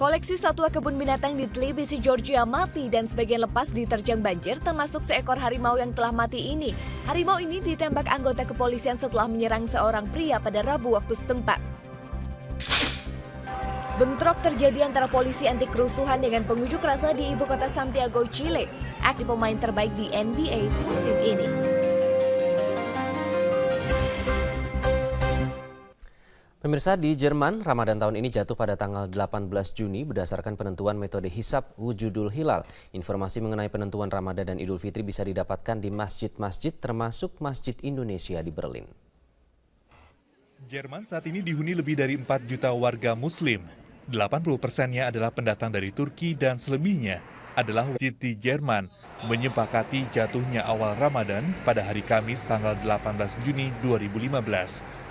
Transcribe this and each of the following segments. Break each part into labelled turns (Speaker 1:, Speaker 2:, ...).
Speaker 1: Koleksi satwa kebun binatang di Tbilisi, Georgia mati dan sebagian lepas diterjang banjir, termasuk seekor harimau yang telah mati ini. Harimau ini ditembak anggota kepolisian setelah menyerang seorang pria pada Rabu waktu setempat. Bentrok terjadi antara polisi anti kerusuhan dengan pengunjuk rasa di ibu kota Santiago, Chile. Aktif pemain terbaik di NBA musim ini.
Speaker 2: Pemirsa, di Jerman, Ramadan tahun ini jatuh pada tanggal 18 Juni berdasarkan penentuan metode hisab wujudul hilal. Informasi mengenai penentuan Ramadan dan Idul Fitri bisa didapatkan di masjid-masjid termasuk Masjid Indonesia di Berlin.
Speaker 3: Jerman saat ini dihuni lebih dari 4 juta warga muslim. 80%-nya adalah pendatang dari Turki dan selebihnya adalah masjid di Jerman menyepakati jatuhnya awal Ramadan pada hari Kamis tanggal 18 Juni 2015.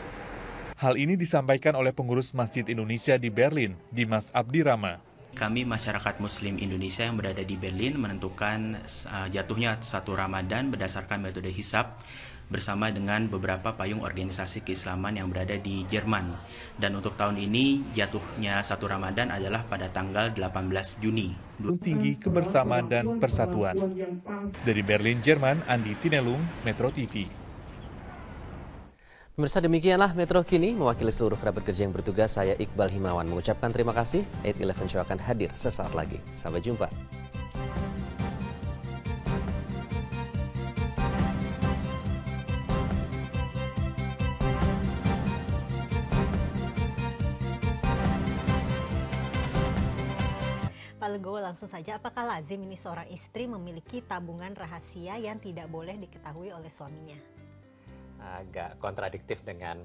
Speaker 3: Hal ini disampaikan oleh pengurus Masjid Indonesia di Berlin, Dimas Abdirama.
Speaker 4: Kami masyarakat Muslim Indonesia yang berada di Berlin menentukan jatuhnya satu Ramadan berdasarkan metode hisab bersama dengan beberapa payung organisasi keislaman yang berada di Jerman. Dan untuk tahun ini jatuhnya satu Ramadan adalah pada tanggal 18 Juni.
Speaker 3: Tinggi kebersamaan dan persatuan. Dari Berlin, Jerman, Andi Tinelung, Metro TV.
Speaker 2: Pemirsa, demikianlah Metro Kini. Mewakili seluruh kerabat kerja yang bertugas, saya Iqbal Himawan mengucapkan terima kasih. 8-11 Show akan hadir sesaat lagi. Sampai jumpa.
Speaker 5: Pak Legowo, langsung saja, apakah lazim ini seorang istri memiliki tabungan rahasia yang tidak boleh diketahui oleh suaminya?
Speaker 6: Agak kontradiktif dengan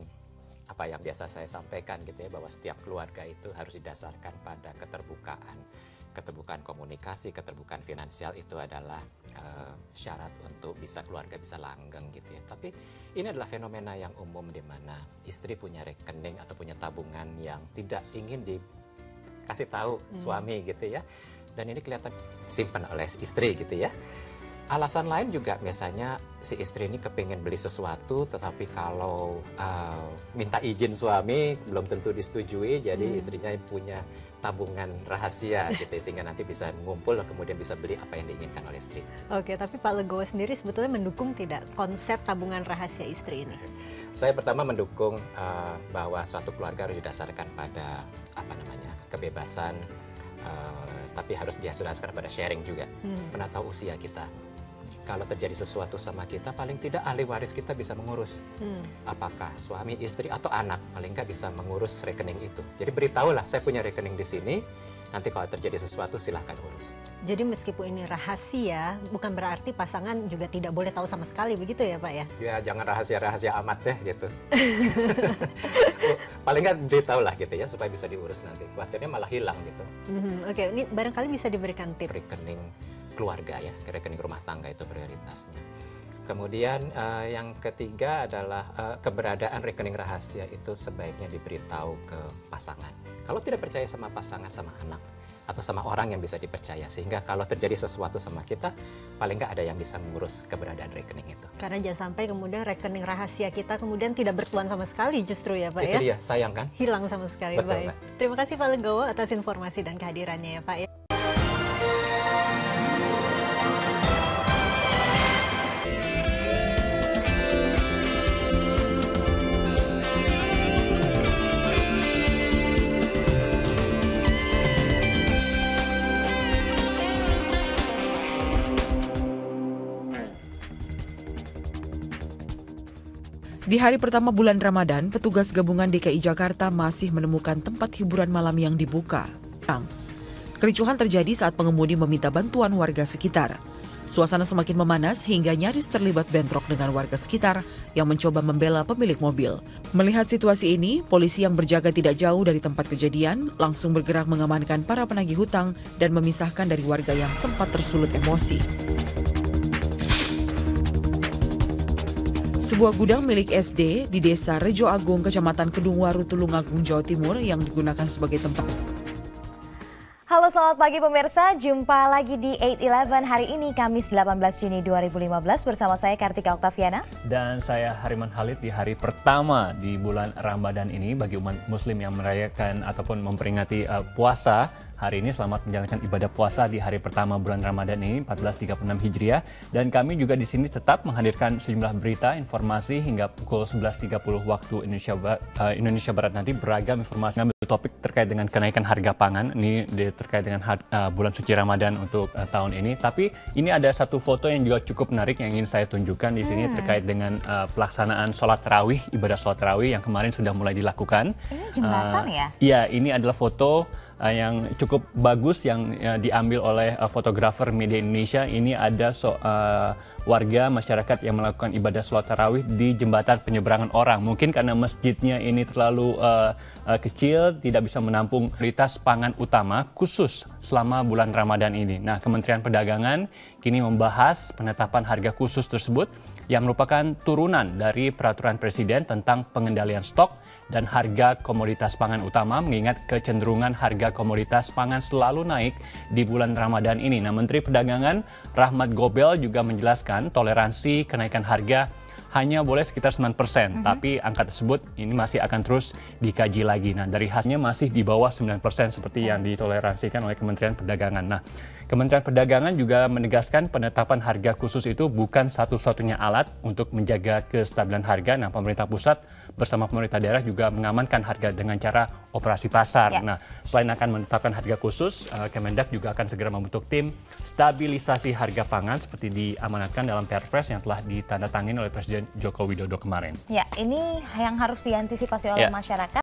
Speaker 6: apa yang biasa saya sampaikan gitu ya, bahwa setiap keluarga itu harus didasarkan pada keterbukaan komunikasi, keterbukaan finansial itu adalah syarat untuk keluarga bisa langgeng gitu ya. Tapi ini adalah fenomena yang umum di mana istri punya rekening atau punya tabungan yang tidak ingin dikasih tahu suami gitu ya, dan ini kelihatan simpan oleh istri gitu ya. Alasan lain juga biasanya si istri ini kepingin beli sesuatu, tetapi kalau minta izin suami belum tentu disetujui, jadi istrinya punya tabungan rahasia gitu, sehingga nanti bisa ngumpul kemudian bisa beli apa yang diinginkan oleh istri. Oke, tapi Pak Legowo sendiri sebetulnya mendukung tidak konsep tabungan rahasia istri ini? Saya pertama mendukung bahwa suatu keluarga harus didasarkan pada kebebasan, tapi harus didasarkan pada sharing juga. Pernah tahu usia kita. Kalau terjadi sesuatu sama kita, paling tidak ahli waris kita bisa mengurus. Apakah suami, istri, atau anak, paling nggak bisa mengurus rekening itu. Jadi beritahulah, saya punya rekening di sini, nanti kalau terjadi sesuatu silahkan urus. Jadi meskipun ini rahasia, bukan berarti pasangan juga tidak boleh tahu sama sekali, begitu ya Pak ya? Ya jangan rahasia-rahasia amat deh gitu. Paling nggak beritahulah gitu ya, supaya bisa diurus nanti. Khawatirnya malah hilang gitu. Oke, ini barangkali bisa diberikan tips. Rekening keluarga ya, rekening rumah tangga itu prioritasnya. Kemudian yang ketiga adalah keberadaan rekening rahasia itu sebaiknya diberitahu ke pasangan. Kalau tidak percaya sama pasangan, sama anak, atau sama orang yang bisa dipercaya, sehingga kalau terjadi sesuatu sama kita, paling nggak ada yang bisa mengurus keberadaan rekening itu. Karena jangan sampai kemudian rekening rahasia kita kemudian tidak bertuan sama sekali justru ya Pak ya? Itu dia, sayang kan? Hilang sama sekali. Betul, baik. Pak. Terima kasih Pak Legowo atas informasi dan kehadirannya ya Pak ya.
Speaker 7: Di hari pertama bulan Ramadan, petugas gabungan DKI Jakarta masih menemukan tempat hiburan malam yang dibuka. Kericuhan terjadi saat pengemudi meminta bantuan warga sekitar. Suasana semakin memanas hingga nyaris terlibat bentrok dengan warga sekitar yang mencoba membela pemilik mobil. Melihat situasi ini, polisi yang berjaga tidak jauh dari tempat kejadian langsung bergerak mengamankan para penagih hutang dan memisahkan dari warga yang sempat tersulut emosi. Sebuah gudang milik SD di Desa Rejo Agung, Kecamatan Kedungwaru, Tulungagung, Jawa Timur yang digunakan sebagai tempat.
Speaker 8: Halo selamat pagi pemirsa, jumpa lagi di 8-11 hari ini Kamis 18 Juni 2015 bersama saya Kartika Oktaviana.
Speaker 9: Dan saya Hariman Khalid di hari pertama di bulan Ramadan ini bagi umat muslim yang merayakan ataupun memperingati puasa hari ini. Selamat menjalankan ibadah puasa di hari pertama bulan Ramadan ini, 1436 Hijriah. Dan kami juga di sini tetap menghadirkan sejumlah berita, informasi hingga pukul 11.30 waktu Indonesia Barat nanti. Beragam informasi ngambil topik terkait dengan kenaikan harga pangan. Ini terkait dengan bulan suci Ramadan untuk tahun ini. Tapi ini ada satu foto yang juga cukup menarik yang ingin saya tunjukkan di sini terkait dengan pelaksanaan sholat tarawih, ibadah sholat tarawih yang kemarin sudah mulai dilakukan.
Speaker 8: Ini jembatan ya?
Speaker 9: Iya, ini adalah foto yang cukup bagus yang diambil oleh fotografer media Indonesia. Ini ada warga masyarakat yang melakukan ibadah sholat tarawih di jembatan penyeberangan orang. Mungkin karena masjidnya ini terlalu kecil, tidak bisa menampung prioritas pangan utama khusus selama bulan Ramadan ini. Nah, Kementerian Perdagangan kini membahas penetapan harga khusus tersebut yang merupakan turunan dari peraturan Presiden tentang pengendalian stok dan harga komoditas pangan utama, mengingat kecenderungan harga komoditas pangan selalu naik di bulan Ramadan ini. Nah, Menteri Perdagangan Rahmat Gobel juga menjelaskan toleransi kenaikan harga hanya boleh sekitar 9%, tapi angka tersebut ini masih akan terus dikaji lagi. Nah, dari hasilnya masih di bawah 9% seperti yang ditoleransikan oleh Kementerian Perdagangan. Nah, Kementerian Perdagangan juga menegaskan penetapan harga khusus itu bukan satu-satunya alat untuk menjaga kestabilan harga. Nah, pemerintah pusat bersama pemerintah daerah juga mengamankan harga dengan cara operasi pasar. Nah, selain akan menetapkan harga khusus, Kemendak juga akan segera membentuk tim stabilisasi harga pangan seperti diamanatkan dalam Perpres yang telah ditandatangani oleh Presiden Joko Widodo kemarin.
Speaker 8: Ya, ini yang harus diantisipasi oleh masyarakat.